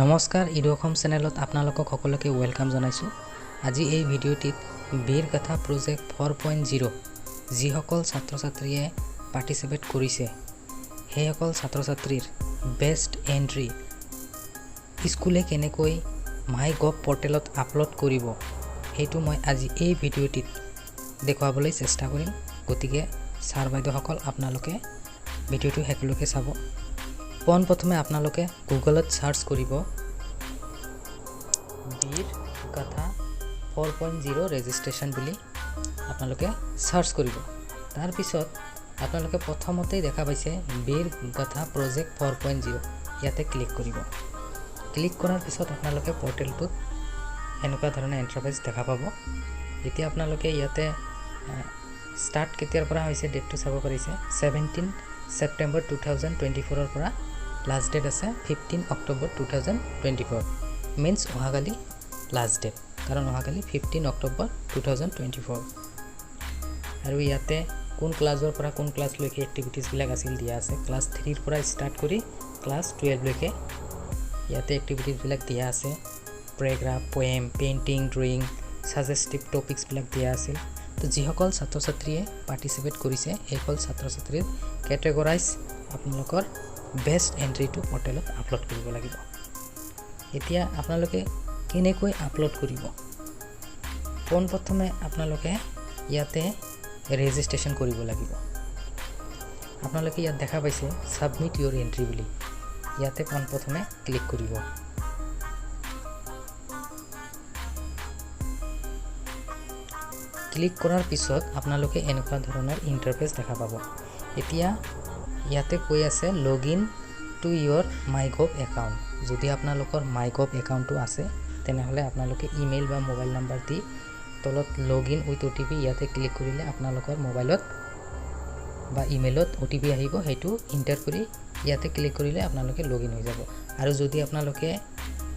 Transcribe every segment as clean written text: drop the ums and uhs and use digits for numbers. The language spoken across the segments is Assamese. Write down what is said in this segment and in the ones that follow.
নমস্কাৰ ইডোখম চেনেলত আপোনালোকক সকলোকে ওয়েলকাম জনাইছো। আজি এই ভিডিওটিত বীৰ কথা প্ৰজেক্ট 4.0 যিসকল ছাত্ৰ-ছাত্ৰীয়ে পাৰ্টিসিপেট কৰিছে সেইসকল ছাত্ৰ-ছাত্ৰীৰ বেষ্ট এন্ট্ৰি স্কুলে কেনেকৈ মাইগভ পৰ্টেলত আপলোড কৰিব সেইটো মই আজি এই ভিডিওটিত দেখুৱাবলৈ চেষ্টা কৰিম। গতিকে ছাৰ বাইদেউসকল আপোনালোকে ভিডিওটো শেষলৈকে চাব। প্ৰথমে আপোনালোকে গুগলত সাৰ্চ কৰিব বীৰ কথা 4.0 ৰেজিষ্ট্ৰেচন বুলি আপোনালোকে সাৰ্চ কৰিব। তাৰ পিছত আপোনালোকে প্ৰথমতেই দেখা পাইছে বীৰ কথা প্ৰজেক্ট 4.0 ইয়াতে ক্লিক কৰিব। ক্লিক কৰাৰ পিছত আপোনালোকে পৰ্টেলটোত এনেকুৱা ধৰণৰ ইন্টাৰফেস দেখা পাব। এতিয়া আপোনালোকে ইয়াতে স্টাৰ্ট কেতিয়াৰ পৰা হৈছে ডেটটো চাব পাৰিছে 17 সেপ্টেম্বৰ 2024 ৰ পৰা লাষ্ট ডেট আছে 15 অক্টোবৰ 2024 মিন্স অহাকালি লাষ্ট ডেট, কাৰণ অহাকালি 15 অক্টোবৰ 2024। আৰু ইয়াতে কোন ক্লাছৰ পৰা কোন ক্লাছলৈকে এক্টিভিটিজ বিলাক আছিল দিয়া আছে। ক্লাছ 3 ৰ পৰা ষ্টাৰ্ট কৰি ক্লাছ 12 লৈকে ইয়াতে এক্টিভিটিজ বিলাক দিয়া আছে। Paragraph, poem, painting, drawing, suggestive topics বিলাক দিয়া আছিল। তো যিসকল ছাত্ৰ-ছাত্ৰীয়ে পাৰ্টিসিপেট কৰিছে সেইসকল ছাত্ৰ-ছাত্ৰীৰ কেটেগৰাইজ আপোনালোকৰ বেষ্ট এন্ট্ৰিটো পৰ্টেলত আপলোড কৰিব লাগিব। এতিয়া আপোনালোকে কেনেকৈ আপলোড কৰিব? প্ৰথমে আপোনালোকে ইয়াতে ৰেজিষ্ট্ৰেচন কৰিব লাগিব। আপোনালোকে ইয়াত দেখা পাইছে সাবমিট ইউৰ এন্ট্ৰি বুলি, ইয়াতে প্ৰথমে ক্লিক কৰিব। ক্লিক কৰাৰ পিছত আপোনালোকে এনেকুৱা ধৰণৰ ইন্টাৰফেস দেখা পাব। এতিয়া ইয়াতে কৈ আছে লগইন টু ইউৰ মাইগভ একাউণ্ট। যদি আপোনালোকৰ মাইগভ একাউণ্টটো আছে তেনেহলে আপোনালোকে ইমেইল বা মোবাইল নাম্বাৰ দি তলত লগইন উইথ ওটিপি ইয়াতে ক্লিক কৰিলে আপোনালোকৰ মোবাইলত বা ইমেইলত ওটিপি আহিব। সেইটো এন্টাৰ কৰি ইয়াতে ক্লিক কৰিলে আপোনালোকে লগইন হৈ যাব। আৰু যদি আপোনালোকে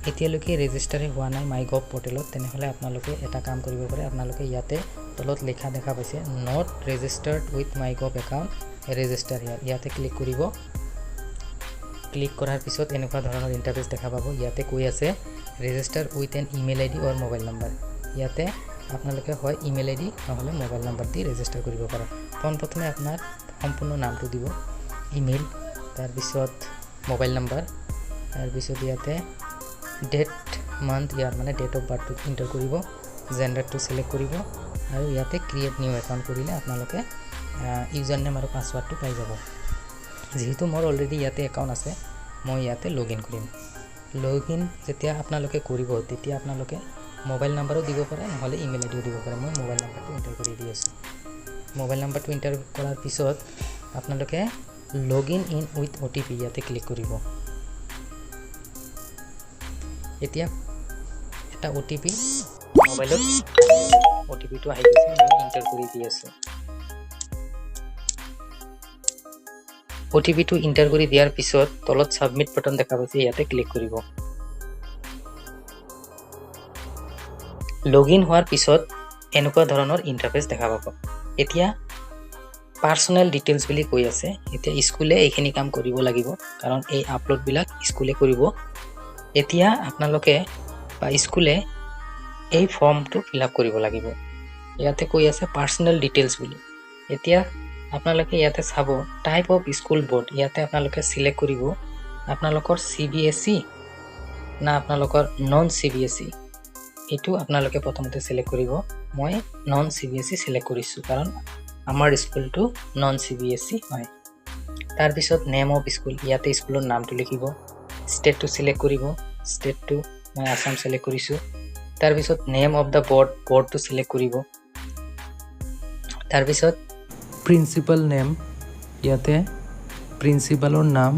এতিয়ালৈকে ৰেজিষ্টাৰ হোৱা নাই মাইগভ পৰ্টেলত তেনেহলে আপোনালোকে এটা কাম কৰিব পাৰে। আপোনালোকে ইয়াতে তলত লেখা দেখা পাইছে not registered with MyGov account register here, ইয়াতে ক্লিক কৰিব। ক্লিক কৰাৰ পিছত এনেকুৱা ধৰণৰ ইন্টাৰফেস দেখা পাব। ইয়াতে কৈ আছে register with an email ID or mobile number. ইয়াতে আপোনালোকে হয় ইমেইল আইডি নহলে মোবাইল নাম্বাৰ দি ৰেজিষ্টাৰ কৰিব পাৰে। প্ৰথমে আপোনাৰ সম্পূৰ্ণ নামটো দিব, ইমেইল, তাৰ পিছত মোবাইল নাম্বাৰ, তাৰ পিছত ইয়াতে ডেট, মান্থ, ইয়াৰ মানে ডেট অফ বাৰ্থটো এন্টাৰ কৰিব, জেন্ডাৰটো সিলেক্ট কৰিব আৰু ইয়াতে ক্ৰিয়েট নিউ একাউণ্ট কৰিলে আপোনালোকে ইউজাৰ নেম আৰু পাছৱৰ্ডটো পাই যাব। যেহেতু মোৰ অলৰেডি ইয়াতে একাউণ্ট আছে মই ইয়াতে লগইন কৰিম। লগইন যেতিয়া আপোনালোকে কৰিব তেতিয়া আপোনালোকে মোবাইল নাম্বাৰো দিব পাৰে নহলে ইমেইল আইডিও দিব পাৰে। মই মোবাইল নাম্বাৰটো এন্টাৰ কৰি দি আছোঁ। মোবাইল নাম্বাৰটো এন্টাৰ কৰাৰ পিছত আপোনালোকে লগইন ইন উইথ ওটিপি ইয়াতে ক্লিক কৰিব। এতিয়া এটা ওটিপি মোবাইলত ওটিপিটো আহি গৈছে, মই এন্টাৰ কৰি দি আছোঁ। ওটিপিটো এন্টাৰ কৰি দিয়াৰ পিছত তলত সাবমিট বাটন দেখা পাইছে, ইয়াতে ক্লিক কৰিব। লগইন হোৱাৰ পিছত এনেকুৱা ধৰণৰ ইন্টাৰফেস দেখা পাব। এতিয়া পাৰ্সোনেল ডিটেইলছ বুলি কৈ আছে। এতিয়া স্কুলে এইখিনি কাম কৰিব লাগিব কাৰণ এই আপলোড বিলাক স্কুলে কৰিব। এতিয়া আপোনালোকে বা স্কুলে এই ফৰ্মটো ফিলআপ কৰিব লাগিব। ইয়াতে কৈ আছে পাৰ্সোনেল ডিটেইলছ বুলি। এতিয়া আপোনালোকে ইয়াতে চাব টাইপ অফ স্কুল বোৰ্ড, ইয়াতে আপোনালোকে সিলেক্ট কৰিব আপোনালোকৰ CBSE না আপোনালোকৰ নন CBSE। এটো আপোনালোকে প্ৰথমতে সিলেক্ট কৰিব। মই নন CBSE সিলেক্ট কৰিছো কাৰণ আমাৰ স্কুলটো নন CBSE হয়। তাৰ পিছত নেম অফ স্কুল, ইয়াতে স্কুলৰ নামটো লিখিব। ষ্টেটটো সিলেক্ট কৰিব, ষ্টেটটো মই আসাম সিলেক্ট কৰিছো। তাৰ পিছত নেম অফ দা বোৰ্ড, বোৰ্ডটো সিলেক্ট কৰিব। তাৰ পিছত প্ৰিন্সিপাল নেম, ইয়াতে প্ৰিন্সিপালৰ নাম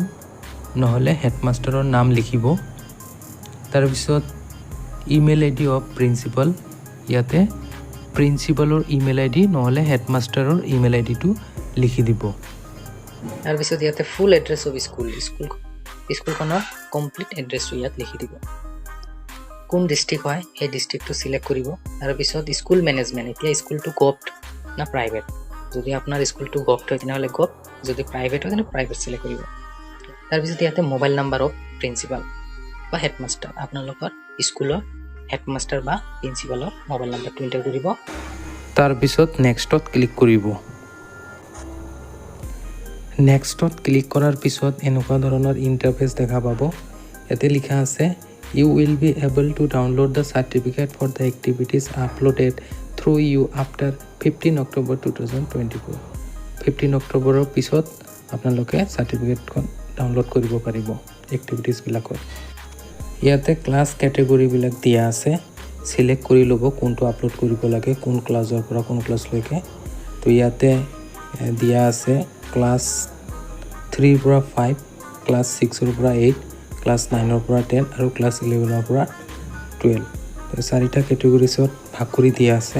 নহলে হেডমাষ্টাৰৰ নাম লিখিব। তাৰ পিছত ইমেইল আইডি অফ প্ৰিন্সিপাল, ইয়াতে প্ৰিন্সিপালৰ ইমেইল আইডি নহলে হেডমাষ্টাৰৰ ইমেইল আইডিটো লিখি দিব। তাৰ পিছত ইয়াতে ফুল এড্ৰেছ অফ স্কুলখনৰ কমপ্লিট এড্ৰেছটো ইয়াত লিখি দিব। কোন ডিস্ট্ৰিক্ট হয় সেই ডিস্ট্ৰিক্টটো সিলেক্ট কৰিব। তাৰ পিছত স্কুল মেনেজমেন্ট, এতিয়া স্কুলটো গভৰ্নমেণ্ট না প্ৰাইভেট। যদি আপোনাৰ স্কুলটো গভৰ্নমেণ্ট হয় তেনেহলে গভৰ্নমেণ্ট, যদি প্ৰাইভেট হয় তেনে প্ৰাইভেট সিলেক্ট কৰিব। তাৰপিছত ইয়াতে মোবাইল নাম্বাৰ অফ প্ৰিন্সিপাল বা হেডমাষ্টাৰ, আপোনালোকৰ স্কুলৰ হেডমাষ্টাৰ বা প্ৰিন্সিপালৰ মোবাইল নাম্বাৰটো এণ্টাৰ কৰিব। তাৰপিছত নেক্সটত ক্লিক কৰিব। নেক্সটত ক্লিক কৰাৰ পিছত এনেকুৱা ধৰণৰ ইণ্টাৰফেচ দেখা পাব। ইয়াতে লিখা আছে you will be able to download the certificate for the activities uploaded through you after 15 October 2024। 15 অক্টোবৰৰ পিছত আপোনালোকে চাৰ্টিফিকেটখন ডাউনলোড কৰিব পাৰিব এক্টিভিটিজবিলাকৰ। ইয়াতে ক্লাছ কেটেগৰীবিলাক দিয়া আছে, চিলেক্ট কৰি ল'ব কোনটো আপলোড কৰিব লাগে, কোন ক্লাছৰ পৰা কোন ক্লাছলৈকে। তো ইয়াতে দিয়া আছে ক্লাছ 3ৰ পৰা 5, ক্লাছ 6ৰ পৰা 8, ক্লাছ 9ৰ পৰা 10 আৰু ক্লাছ 11ৰ পৰা 12। তো 4টা কেটেগৰিছত ভাগ কৰি দিয়া আছে।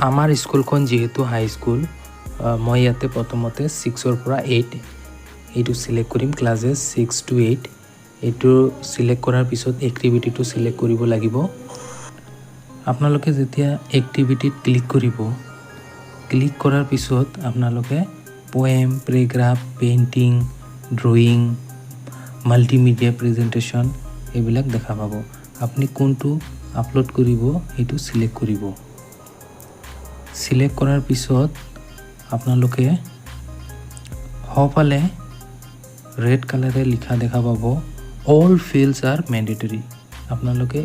আমাৰ স্কুলখন যিহেতু হাই স্কুল, মই ইয়াতে প্ৰথমতে 6ৰ পৰা 8 এইটো চিলেক্ট কৰিম, ক্লাছেছ 6 to 8। এইটো চিলেক্ট কৰাৰ পিছত এক্টিভিটিটো চিলেক্ট কৰিব লাগিব। আপোনালোকে যেতিয়া এক্টিভিটিত ক্লিক কৰিব, ক্লিক কৰাৰ পিছত আপোনালোকে poem, paragraph, painting, drawing, multimedia presentation এইবিলাক দেখা পাব। আপুনি কোনটো আপলোড কৰিব সেইটো চিলেক্ট কৰিব। চিলেক্ট কৰাৰ পিছত আপোনালোকে সোঁফালে ৰেড কালাৰে লিখা দেখা পাব অল ফিল্ডছ আৰ মেণ্ডেটৰী। আপোনালোকে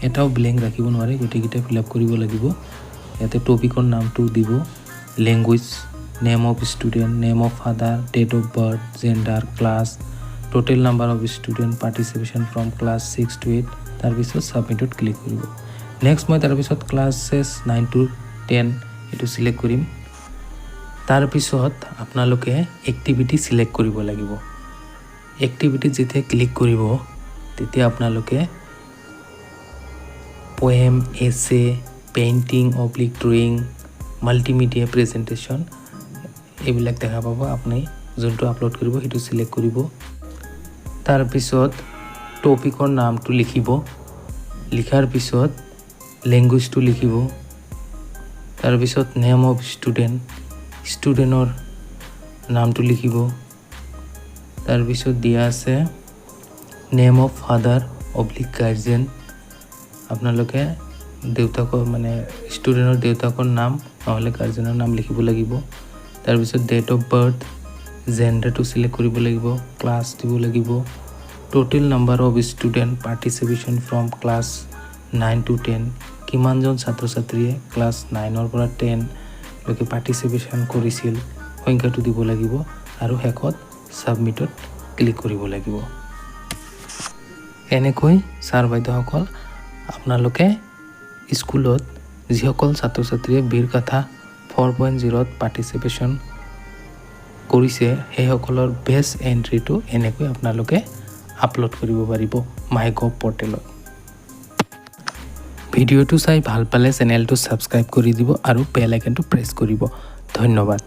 এটাও ব্লেংক ৰাখিব নোৱাৰে, গোটেইকেইটা ফিল আপ কৰিব লাগিব। ইয়াতে টপিকৰ নামটো দিব, language, name of student, name of father, date of birth, gender, class, total number of student, participation from class 6 to 8। তাৰপিছত ছাবমিটত ক্লিক কৰিব। নেক্সট মই তাৰপিছত ক্লাছেছ 9 to 10 এইটো চিলেক্ট কৰিম। তাৰপিছত আপোনালোকে এক্টিভিটি চিলেক্ট কৰিব লাগিব। এক্টিভিটিত যেতিয়া ক্লিক কৰিব তেতিয়া আপোনালোকে পোয়েম, এছে, painting oblique drawing, multimedia presentation এইবিলাক দেখা পাব। আপুনি যোনটো আপলোড কৰিব সেইটো চিলেক্ট কৰিব। তাৰপিছত টপিকৰ নামটো লিখিব, লিখাৰ পিছত লেংগুৱেজটো লিখিব। তাৰপিছত নেম অফ ষ্টুডেণ্ট, ষ্টুডেণ্টৰ নামটো লিখিব। তাৰপিছত দিয়া আছে name of father oblique guardian, আপোনালোকে দেউতাকৰ মানে ষ্টুডেণ্টৰ দেউতাকৰ নাম নহ'লে গাৰ্জেনৰ নাম লিখিব লাগিব। তাৰপিছত ডেট অফ বাৰ্থ, জেণ্ডাৰটো চিলেক্ট কৰিব লাগিব, ক্লাছ দিব লাগিব, total number of student, participation from class 9 to 10, কিমানজন ছাত্ৰ ছাত্ৰীয়ে ক্লাছ 9ৰ পৰা 10 লৈকে পাৰ্টিচিপেশ্যন কৰিছিল সংখ্যাটো দিব লাগিব, আৰু শেষত ছাবমিটত ক্লিক কৰিব লাগিব। এনেকৈ ছাৰ বাইদেউসকল আপোনালোকে স্কুলত যিসকল ছাত্ৰ ছাত্ৰীয়ে বীৰগাথা 4.0ত পাৰ্টিচিপেশ্যন কৰিছে সেইসকলৰ বেষ্ট এণ্ট্ৰিটো এনেকৈ আপোনালোকে আপলোড কৰিব পাৰিব মাইগভ পৰ্টেলত। ভিডিঅ'টো চাই ভাল পালে চেনেলটো ছাবস্ক্ৰাইব কৰি দিব আৰু বেল আইকনটো প্ৰেছ কৰিব। ধন্যবাদ।